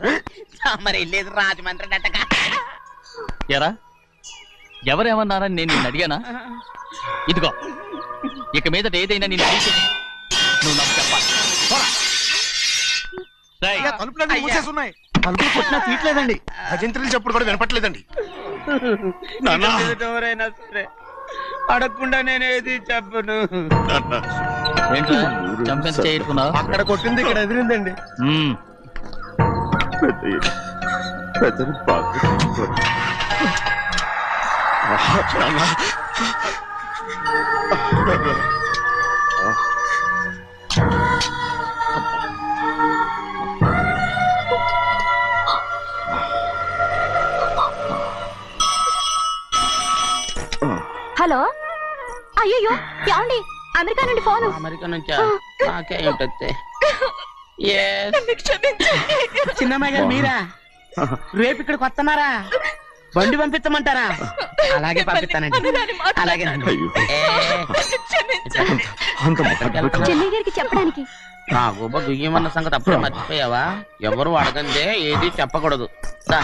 తమరు వెళ్ళేది రాజమండ్రి అంటగా. ఎరా, ఎవరేమన్నారని నేను నిన్ను అడిగానా? ఇదిగో, ఇక మీదట ఏదైనా నేను తీసేది నువ్వు నాకు చెప్పాలి. తలుపులన్నీ మూసేస్తున్నాయి. తలుపులు కొట్టినా తీయట్లేదండి. భజంత్రులు చెప్పుడు కూడా వినపట్లేదండి. ఎవరైనా సరే అడగకుండా నేనేది చెప్పను. ఏంటో చంపెంత చేయట్టుకున్నావు? అక్కడ కొట్టింది ఇక్కడ ఎదిరిందండి. పెద్దలు బాగా చూసుకోండి. నాన్న. హలో అయ్యో ఏమండి అమెరికా నుండి ఫోన్ అమెరికా నుంచా నాకే ఉంటుంది చిన్నమ్మాయి గారు మీరా రేపు ఇక్కడికి వస్తున్నారా బండి పంపించమంటారా అలాగే పంపిస్తానండి అలాగే అయ్యో. అంత మాట్లాడకు. చెన్నై గారికి చెప్పడానికి నా గుబ్బ గుయ్యమన్న సంగతి అప్పుడే మర్చిపోయావా ఎవరు అడగందే ఏది చెప్పకూడదు దా.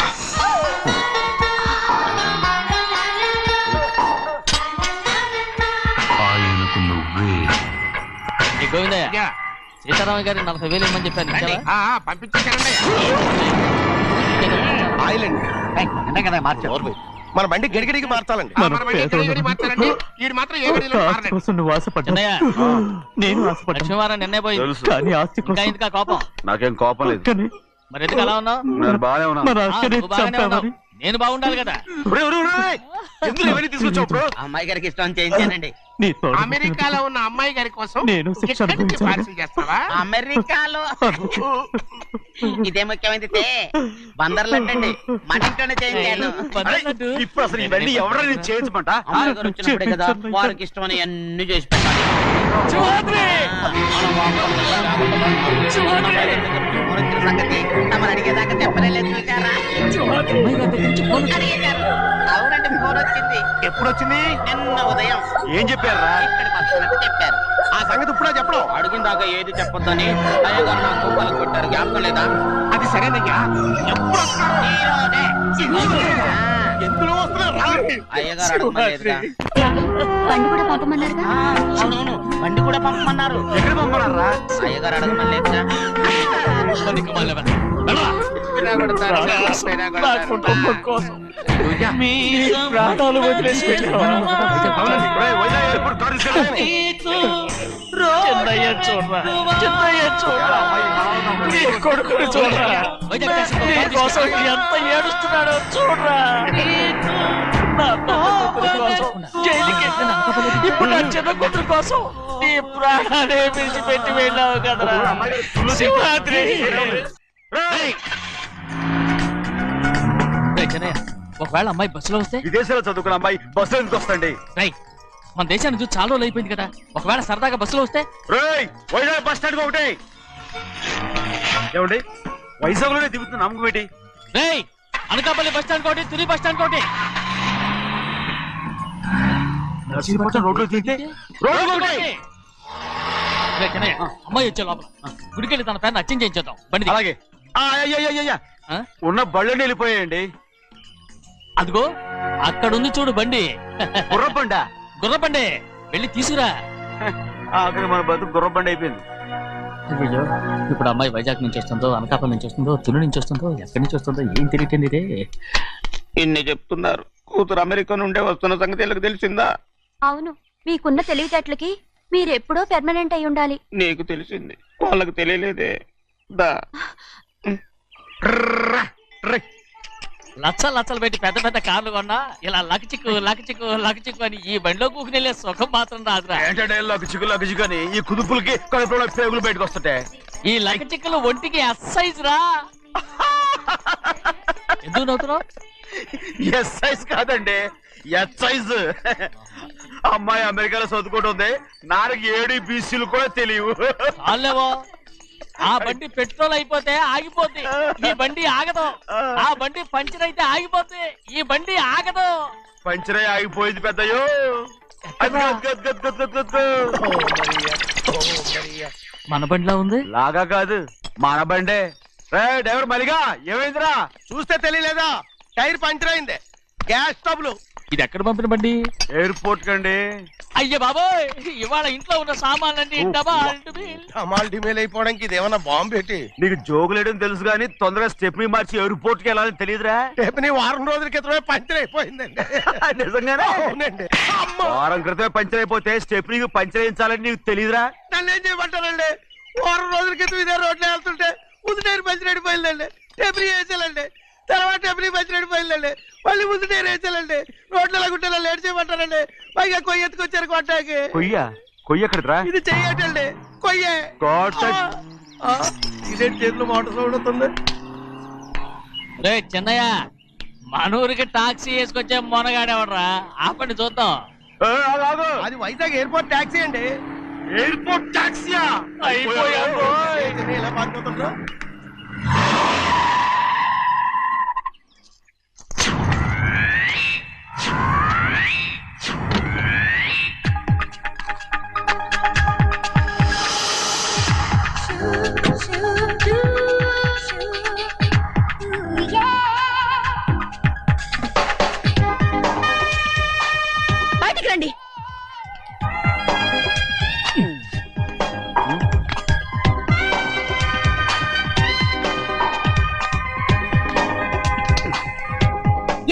ఈ గోవిందయ్య సీతారామ గారి 40,000 ఇమ్మని చెప్పాను ఇచ్చావా? ఆయిల్ అండి కదా మార్చారు మన బండి గడిగడికి మార్చాలండి. చిన్నయ్య, లక్ష్మీవారం నిన్నే పోయింది తెలుసు. ఇంకా ఎందుకా కోపం? నాకేం కోపం లేదు. మరి ఎందుకు అలా ఉన్నావు? నేను బాగానే ఉన్నాను. నువ్వు బాగానే ఉన్నావు. నేను బాగుండాలి కదా. ఎందుకు ఇవన్నీ తీసుకొచ్చావు ఇప్పుడు? అమ్మాయి గారికి ఇష్టం చేయించానండి అమెరికాలో ఉన్న అమ్మాయి గారి కోసం నేను శిక్ష ఇక్కడి నుంచి పార్సిల్ చేస్తావా? అమెరికాలో ఇదే ముఖ్యమైనది బందర్లంటండి మన ఇంట్లోనే చేయించాను పద్ధతి. ఇప్పుడు అసలు ఇవన్నీ ఎవరైనా చేయించమంట? అమ్మాయి గారు వచ్చినప్పుడే కదా వారికి ఇష్టమని అన్ని చేసి పెట్టాలి సంగతి తమరు అడిగేదాకా చెప్పలేదు చూసారా అడిగేశారు. అవునండి ఫోన్ వచ్చింది ఎప్పుడు వచ్చింది? నిన్న ఉదయం ఏం చెప్పారా? ఇక్కడికి వస్తున్నట్టు చెప్పారు ఆ సంగతి ఇప్పుడే చెప్పడం. అడిగిన దాకా ఏది చెప్పొద్దని అయ్యగారు నాకు కుప్పలు కొట్టారు జ్ఞాపకం లేదా అది సరేనయ్యా. ఎప్పుడు వస్తారు? ఈరోజే. ఎందులో వస్తున్నారు? అయ్యగారు అడగమలేదుగా బండి కూడా పంపమన్నారుగా. అవునవును బండి కూడా పంపమన్నారు ఎక్కడ పంపనారా? అయ్యగారు అడగమలేదుగా పనికి మాలిన వెధవ. వెళ్ళరా. నా కుటుంబం కోసం మీ ప్రాణాలు వదిలేసి వెళ్ళావా? అవునండి. వైజాగ్ ఎప్పుడు కారు తీసుకెళ్ళాలి? చిన్నయ్య చూడరా, చిన్నయ్య చూడరా, నీ కొడుకుని చూడరా, నీ కోసం ఎంత ఏడుస్తున్నాడో చూడరా. నా పెద్ద కూతురు కోసం జైలుకి వెళ్ళిన ఇప్పుడు నా చిన్న కూతురు కోసం నీ ప్రాణాలే విడిచిపెట్టి వెళ్ళావు కదరా సింహాద్రి. రేయ్, చిన్నయ్య, ఒకవేళ అమ్మాయి బస్సులో వస్తే? విదేశాల్లో చదువుకున్న అమ్మాయి బస్సులో ఎందుకు వస్తండి? రై, మన దేశాన్ని చూసి చాలా రోజులు అయిపోయింది కదా, ఒకవేళ సరదాగా బస్సులో వస్తే? రేయ్, వైజాగ్ బస్ స్టాండ్ ఒకటి ఏమండి వైజాగ్ లోనే దిగుతున్న నమ్మకం ఏంటి? రేయ్, అనకాపల్లి బస్ స్టాండ్ కోటి, తుని బస్ స్టాండ్ కోటి. నర్సీపట్నం రోడ్లో దిగితే రోడ్డు ఒకటి. రేయ్ చిన్నయ్య, అమ్మాయి వచ్చే లోపల గుడికెళ్ళి తన పేరుని అచ్చం చేయించేద్దాం బండి. అలాగే. అయ్యయ్యయ్యయ్య. ఆ? ఉన్న బళ్ళని వెళ్ళిపోయాయండి. అదిగో అక్కడుంది చూడు బండి. గుర్రబండా? గుర్రబండి, వెళ్ళి తీసుకురా. అక్కడ మన బతుకు గుర్రబండి అయిపోయింది. అయ్యో, ఇప్పుడు అమ్మాయి వైజాగ్ నుంచి వస్తుందో, అనకాపల్లి నుంచి వస్తుందో, తుని నుంచి వస్తుందో, ఎక్కడి నుంచి వస్తుందో ఏం తెలియటండి రే. ఇన్ని చెప్తున్నారు కూతురు అమెరికా నుండే వస్తున్న సంగతి వీళ్ళకి తెలిసిందా? అవును, మీకున్న తెలివితేటలకి మీరెప్పుడో పెర్మనెంట్ అయి ఉండాలి. నీకు తెలిసింది వాళ్ళకి తెలియలేదే దా లచ్చలు పెట్టి పెద్ద పెద్ద కార్లు కొన్నా ఇలా లకచిక్కు లకచిక్కు లకచిక్కు అని ఈ బండిలో కూకుని వెళ్ళే సుఖం మాత్రం రాదురా. ఏంటంటే లగచిక్కు అని ఈ కుదుపులకి కడుపులో పేగులు బయటకు వస్తుంటాయి. ఈ లకచిక్కులు ఒంటికి ఎక్సైజ్ రా. ఎందుకు నవ్వుతున్నావు? ఎస్ సైజ్ కాదండి, ఎస్ సైజ్. అమ్మాయి అమెరికాలో చదువుకుంటుంది, నాకు 7 బీసీలు కూడా తెలియవు. చాలేవో, ఆ బండి పెట్రోల్ అయిపోతే ఆగిపోద్ది, ఈ బండి ఆగదు. ఆ బండి పంచర్ అయితే ఆగిపోద్ది, ఈ బండి ఆగదు. పంచరే ఆగిపోయింది పెద్దయ్యో. మన బండిలా ఉంది. లాగా కాదు, మన బండే. డ్రైవర్ మలిగా ఏమైందిరా? చూస్తే తెలియలేదా? టైర్ పంచర్ అయింది. గ్యాస్ స్టవ్లు. ఇది ఎక్కడ పంపిన బండి? ఎయిర్పోర్ట్ కండి. అయ్య బాబోయ్, ఇవాళ ఇంట్లో ఉన్న సామాన్లన్నీ డబాల్ డుబిల్. అమాల్ డిమేల్ అయిపోవడానికి ఇది ఏమన్నా బాంబు పెట్టి? నీకు జోగులేయడం తెలుసు కానీ తొందరగా స్టెప్ని మార్చి ఎయిర్పోర్ట్ కి వెళ్ళాలని తెలియదురా? రేపు వారం రోజుల క్రితమే పంచర్ అయిపోయిందండి. నిజంగానే? అవునండి. వారం క్రితమే పంచర్ అయిపోతే స్టెప్నీకి పంచర్ వేయించాలని నీకు తెలియదురా? నన్ను ఏం చేయమంటారండి? వారం రోజుల క్రితం ఇదే రోడ్లో వెళ్తుంటే ముందు టైర్ పంచర్ అయిపోయిందండి. టెబ్రీ వేసాలండి. తర్వాత ఎప్పుడు వచ్చినట్టు పోయిందండి. మళ్ళీ ముందు నేను వేసానండి. రోడ్లలో గుట్టలో లేట్ చేయమంటారండి. పైగా కొయ్య ఎత్తుకొచ్చారు కొట్టాకి. కొయ్య ఎక్కడిరా? ఇది చెయ్యటండి కొయ్యే. ఇదేంటి చేతిలో మోటార్ సౌండ్ అవుతుంది? రే చిన్నయ్య, మనూరికి టాక్సీ వేసుకొచ్చే మొనగాడేవడరా? ఆపండి చూద్దాం. అది వైజాగ్ ఎయిర్పోర్ట్ ట్యాక్సీ అండి. ఎయిర్పోర్ట్ టాక్సీయా? ఇలా పారిపోతుండ్రు. బయటికి రండి.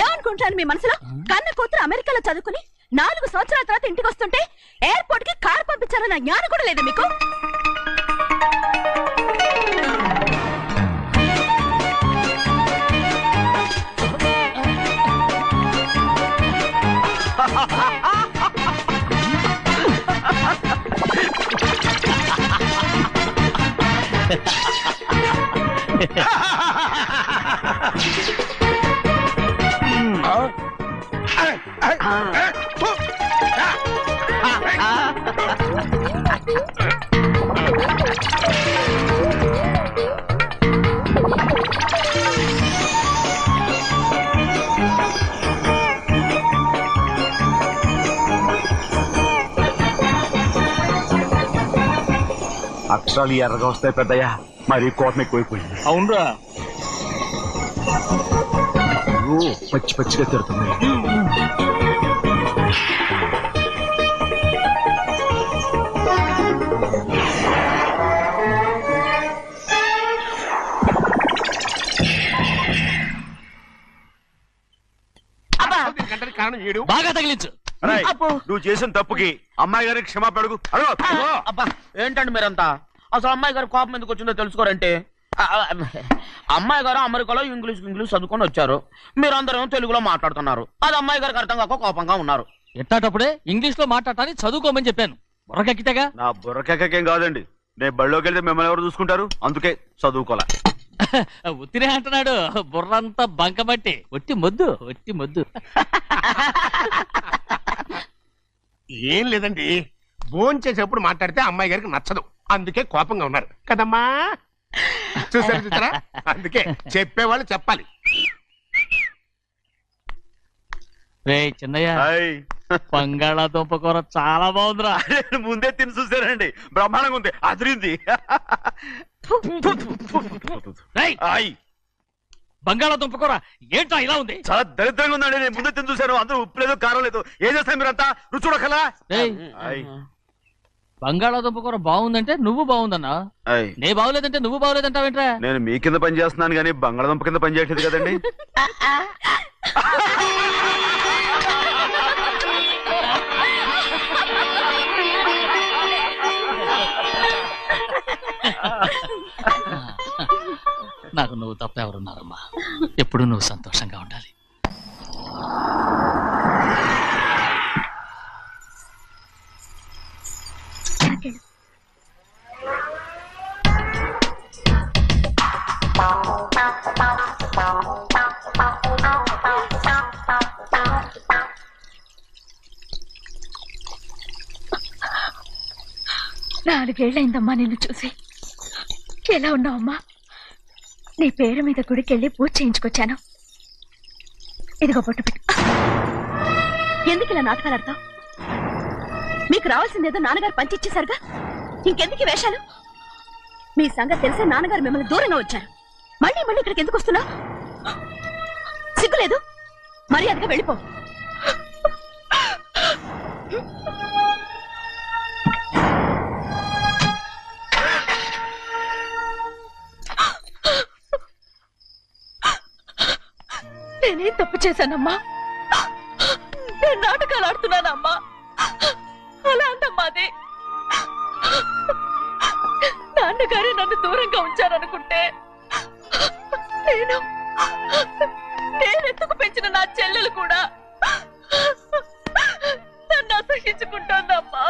ఏమనుకుంటాను మీ మనసులో? కన్న కూతురు అమెరికాలో చదువుకుని 4 సంవత్సరాల తర్వాత ఇంటికి వస్తుంటే ఎయిర్పోర్ట్ కి కారు పంపించాలన్న జ్ఞానం కూడా లేదా మీకు? అక్షరాలు ఎర్రగా వస్తాయి పెద్దయ్యా. మరి కోపం ఎక్కువైపోయింది. అవునరా, పచ్చి పచ్చిగా తిడుతుంది. గంటకి కారణం ఏడు. బాగా తగిలించు. నువ్వు చేసిన తప్పుకి అమ్మాయి గారికి క్షమాపణ అడుగు. అబ్బా ఏంటండి మీరంతా? అసలు అమ్మాయి గారు కోపం ఎందుకు వచ్చిందో తెలుసుకోరంటే, అమ్మాయి గారు అమెరికాలో ఇంగ్లీష్ చదువుకొని వచ్చారు. మీరందరూ తెలుగులో మాట్లాడుతున్నారు. అది అమ్మాయి గారికి అర్థం కాక కోపంగా ఉన్నారు. ఎట్టాటప్పుడే ఇంగ్లీష్ లో మాట్లాడటానికి చదువుకోమని చెప్పాను. బుర్రకెక్కితేగా. నా బుర్రకేకేం కాదండి. నేను బళ్ళోకి వెళ్తే మిమ్మల్ని ఎవరు చూసుకుంటారు? అందుకే చదువుకోలే. ఉత్తిరే అంటున్నాడు. బుర్రంతా బంకబట్టి ఒట్టి మొద్దు. ఏం లేదండి, భోంచేసేప్పుడు మాట్లాడితే అమ్మాయి గారికి నచ్చదు, అందుకే కోపంగా ఉన్నారు కదమ్మా. చూసారా? అందుకే చెప్పేవాళ్ళు చెప్పాలి. రే చిన్నయ్య, బంగాళాదుంప కూర చాలా బాగుందిరా. ముందే తిని చూసానండి, బ్రహ్మాండంగా ఉంది, అదిరింది. బంగాళాదుంప కూర ఏంటా ఇలా ఉంది? చాలా దరిద్రంగా ఉందండి. నేను ముందే తిని చూశాను. అందరూ ఉప్పు లేదు, కారం లేదు. ఏం చేస్తాను మీరంతా? రుచి చూడకలా. బంగాళాదుంప కూర బాగుందంటే నువ్వు బాగుందన్నా, నే బాగులేదంటే నువ్వు బాగులేదంటావేంట్రా? నేను మీ కింద పని చేస్తున్నాను కానీ బంగాళాదుంప కింద పని చేయట్లేదు కదండి. నాకు నువ్వు తప్ప ఎవరున్నారమ్మా? ఎప్పుడు నువ్వు సంతోషంగా ఉండాలి. నాలుగేళ్లైందమ్మా నిన్ను చూసి. ఎలా ఉన్నావమ్మా? నీ పేరు మీద గుడికెళ్ళి పూజ చేయించుకొచ్చాను. ఇదిగో బొట్టు పెట్టు. ఎందుకు ఇలా నాటకాలు ఆడతావు? మీకు రావాల్సిందేదో నాన్నగారు పంచిచ్చేశారుగా, ఇంకెందుకు వేషాలు? మీ సంగతి తెలిసే నాన్నగారు మిమ్మల్ని దూరంగా వచ్చారు. మళ్ళీ ఇక్కడికి ఎందుకు వస్తున్నావు? సిగ్గులేదు? మర్యాదగా వెళ్ళిపో. నేనేం తప్పు చేశానమ్మా? నేను నాటకాలు ఆడుతున్నానమ్మా. అలా అంటమ్మా. అది నాన్నగారే నన్ను దూరంగా ఉంచారనుకుంటే నేనెత్తుకు పెంచిన నా చెల్లెలు కూడా నన్ను అసహించుకుంటోందమ్మా.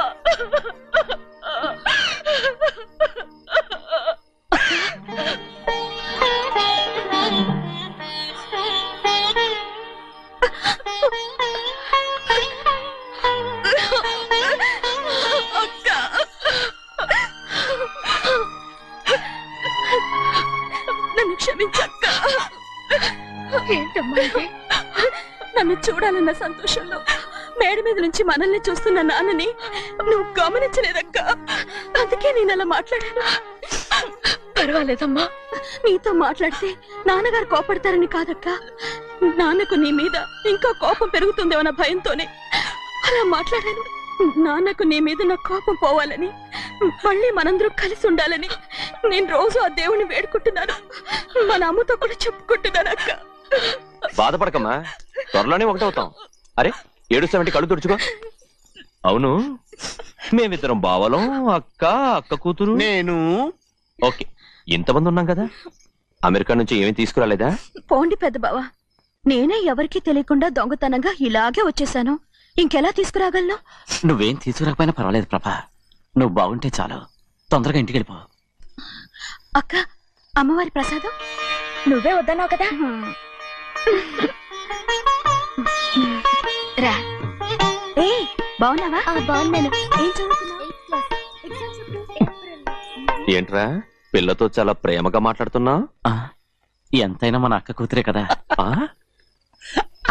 నన్ను క్షమించక్క. ఏంటమ్మా ఇది? నన్ను చూడాలన్న సంతోషంలో మేడ మీద నుంచి మనల్ని చూస్తున్న నాన్నని నువ్వు గమనించలేదక్క. అందుకే నేను అలా మాట్లాడాను. పర్వాలేదమ్మా, నీతో మాట్లాడితే నాన్నగారు కోపడతారని కాదక్క. నాన్నకు నీ మీద ఇంకా కోపం పెరుగుతుందేమన్న భయంతోనే అలా మాట్లాడాను. నాన్నకు నీ మీద నా కోపం పోవాలని, మళ్ళీ మనందరూ కలిసి ఉండాలని నేను రోజు ఆ దేవుని వేడుకుంటున్నాను. మన అమ్మతో కూడా చెప్పుకుంటున్నాను అక్క. బాధపడకమ్మా, త్వరలోనే ఒకటవుతాం. అరే ఏడుస్తామంటే కళ్ళు తుడుచుకో. అవును, మేమిద్దరం బావలం, అక్క కూతురు, నేను. ఓకే, ఇంతమంది ఉన్నాం కదా. అమెరికా నుంచి ఏమీ తీసుకురాలేదా? పోండి పెద్ద బావ, నేనే ఎవరికీ తెలియకుండా దొంగతనంగా ఇలాగే వచ్చేసాను. ఇంకెలా తీసుకురాగలను? నువ్వేం తీసుకురాకపోయినా పర్వాలేదు ప్రభా, నువ్వు బాగుంటే చాలు. తొందరగా ఇంటికి వెళ్ళిపో. అక్క, అమ్మవారి ప్రసాదం నువ్వే వద్దన్నావు కదా. రా. ఏ బాగున్నావా? బాగున్నాను. ఏం చదువుతున్నావు? ఏంట్రా పిల్లతో చాలా ప్రేమగా మాట్లాడుతున్నా? ఎంతైనా మన అక్క కూతురే కదా.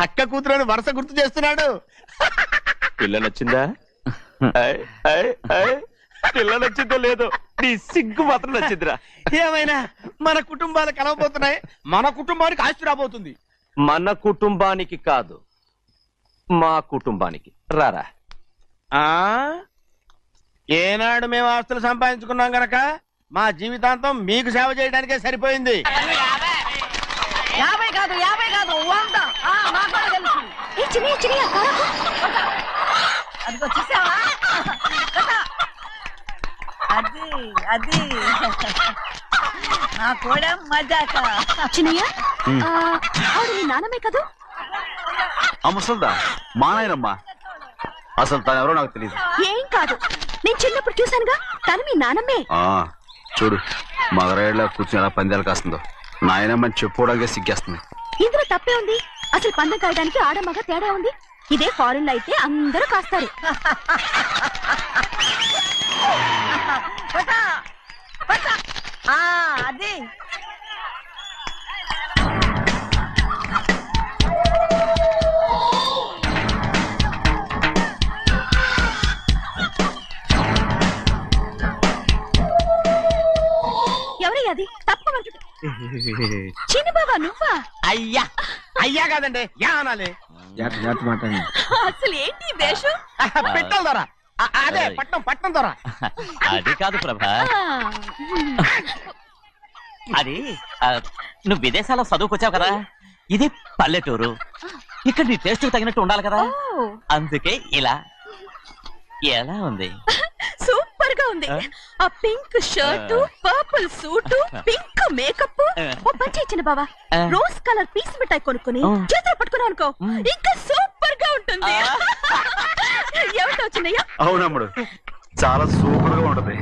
అక్క కూతురని వరుస గుర్తు చేస్తున్నాడు. పిల్ల నచ్చిందా? పిల్ల నచ్చిందో లేదో, నీ సిగ్గు మాత్రం నచ్చిందిరా. ఏమైనా మన కుటుంబాలు కలవబోతున్నాయి. మన కుటుంబానికి ఆస్తి రాబోతుంది. మన కుటుంబానికి కాదు, మా కుటుంబానికి. రారా. ఏనాడు మేము ఆస్తులు సంపాదించుకున్నాం గనక మా జీవితాంతం మీకు సేవ చేయడానికే సరిపోయింది. 50 కాదు 100. అదిగో చూసావా? అది నా కూడా మజాక. చిన్నయ్య, ఆవిడ నీ నాన్నమే కదూ? ముసల్దా మా నాయనమ్మా. అసలు తను ఎవరో నాకు తెలియదు. ఏం కాదు, నేను చిన్నప్పుడు చూశానుగా, తను మీ నాన్నమ్మే. చూడు మగరాయిలా కూర్చుని ఎలా పందాలు కాస్తుందో. నాయనమ్మని చెప్పుకోవడానికి సిగ్గేస్తుంది. ఇందులో తప్పే ఉంది? అసలు పందెం కాయడానికి ఆడమగ తేడా ఉంది. ఇదే ఫారెన్ లో అయితే అందరూ కాస్తారు. అది ఎవరయ్యా? అది తప్పమంటుంది. చిన్న బాబా నువ్వా? అయ్యా అయ్యా కాదండి, యా అనాలి. అసలు ఏంటి వేషం? పెట్టాల ద్వారా. అదే పట్నం ద్వారా. అది కాదు ప్రభా, అది నువ్వు విదేశాల్లో చదువుకొచ్చావు కదా, ఇది పల్లెటూరు. ఇక్కడ నీ టేస్ట్ తగినట్టు ఉండాలి కదా, అందుకే ఇలా. ఎలా ఉంది? సూపర్ గా ఉంది. ఆ pink shirt, purple suit, pink makeup. ఓ పని ఇచ్చిన బావా, రోజ్ కలర్ పీస్ మిఠాయి కొనుక్కుని చేతులు పట్టుకున్నావు అనుకో, ఇంకా సూపర్ గా ఉంటుంది. ఎవరితో వచ్చిందయ్యా? అవునమ్ముడు, చాలా సూపర్ గా ఉంటది.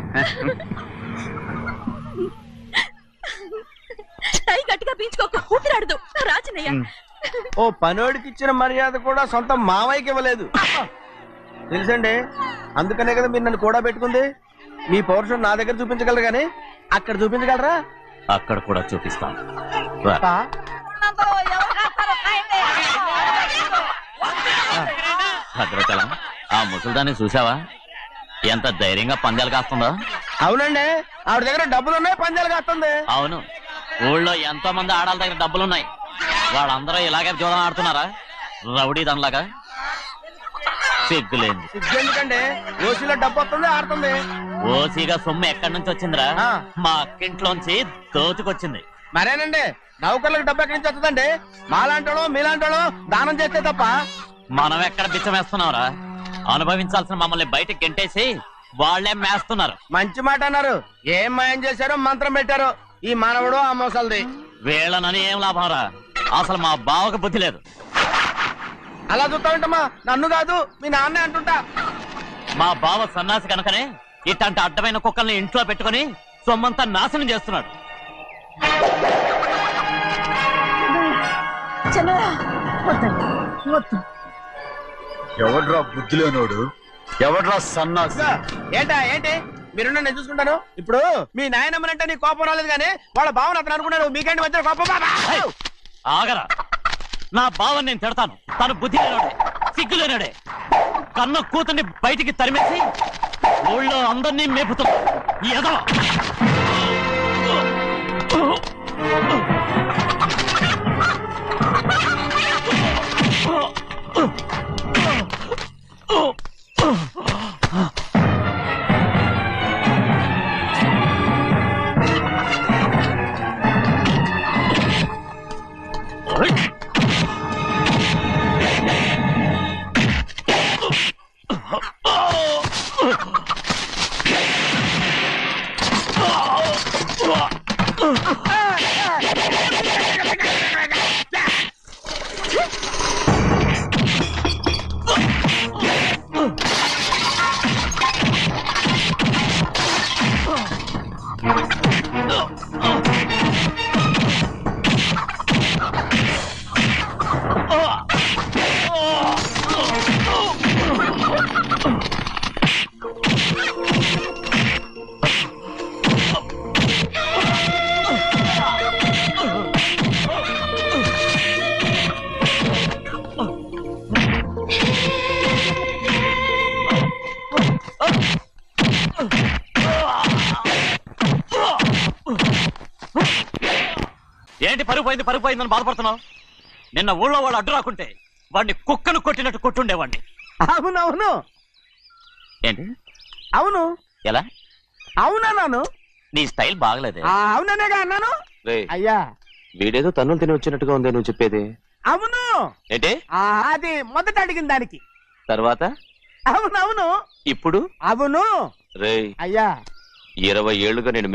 టై గట్టిగా పీంచుకోకు, ఊపిరాడదు. రాజనయ్య, ఓ పనోడికి ఇచ్చిన మర్యాద కూడా సొంత మావయ్యకి ఇవ్వలేదు. తెలుసండి, అందుకనే కదా మీరు నన్ను కూడా పెట్టుకుంది. మీ పౌరుషం నా దగ్గర చూపించగలరు గానీ అక్కడ చూపించగలరా? అక్కడ కూడా చూపిస్తాను. భద్రాచలం, ఆ ముసల్దాన్ని చూసావా? ఎంత ధైర్యంగా పందాలు కాస్తుందో. అవునండి, ఆవిడ దగ్గర డబ్బులు ఉన్నాయి, పందాలు కాస్తుంది. అవును, ఊళ్ళో ఎంతో మంది ఆడాల దగ్గర డబ్బులున్నాయి. వాళ్ళందరూ ఇలాగే జోదం ఆడుతున్నారా? రౌడీ దానిలాగా. సిగ్గులేదు. ఎందుకండి, ఓసీలో డబ్బు వస్తుంది, ఆడుతుంది. ఓసీగా సొమ్ము ఎక్కడి నుంచి వచ్చిందిరా? మా అక్కింట్లోంచి దోచుకొచ్చింది. మరేనండి, నౌకర్లకు డబ్బు ఎక్కడి నుంచి వస్తుందండి? మాలాంటోళం మీలాంటోళం దానం చేస్తే తప్ప. మనం ఎక్కడ బిచ్చం వేస్తున్నావురా? అనుభవించాల్సిన మమ్మల్ని బయటకు గెంటేసి వాళ్లే మేస్తున్నారు. మంచి మాట అన్నారు. ఏం మాయం చేశారో మంత్రం పెట్టారో ఈ మానవుడు ఆ మోసల్ది. వీళ్ళనని ఏం లాభంరా, అసలు మా బావకు బుద్ధి లేదు. అలా చూస్తామంటమ్మా, నన్ను కాదు మీ నాన్నే అంటుంటా. మా బావ సన్నాసి కనుకనే ఇట్లాంటి అడ్డమైన కుక్కల్ని ఇంట్లో పెట్టుకొని సొమ్మంతా నాశనం చేస్తున్నాడు. ఎవడ్రా బుద్ధి లేనోడు, ఎవడ్రా సన్నాసి? ఏంటా ఏంటి మీరు నేను చూసుకుంటాను. ఇప్పుడు మీ నాయనమ్మనంటే నీ కోపం రాలేదు కానీ వాళ్ళ భావన అతను అనుకున్నాడు. మీకేంటి మధ్య కోపం? ఆగరా, నా బావని నేను తిడతాను. తను బుద్ధి లేనాడే, సిగ్గు లేనాడే. కన్న కూతుర్ని బయటికి తరిమేసి ఊళ్ళో అందరినీ మేపుతున్నా. ఏదో ఏంటి పరుగు పోయిందని బాధపడుతున్నావు? నిన్న ఊళ్ళో వాడు అడ్డు రాకుంటే వాడిని కుక్కను కొట్టినట్టు కొట్టుండేవాడిని. అవునవును. ఏంటి? అవును. ఎలా? అవునన్నాను. నీ స్టైల్ బాగలేదే. అవుననేగా అన్నాను. అయ్యా వీడేదో తన్నులు తిని వచ్చినట్టుగా ఉంది నువ్వు చెప్పేది. అవును. ఏంటి? అది మొదట అడిగిన దానికి తర్వాత అవునవును. ఇప్పుడు అవును. రేయ్, అయ్యా 20 ఏళ్లుగా నేను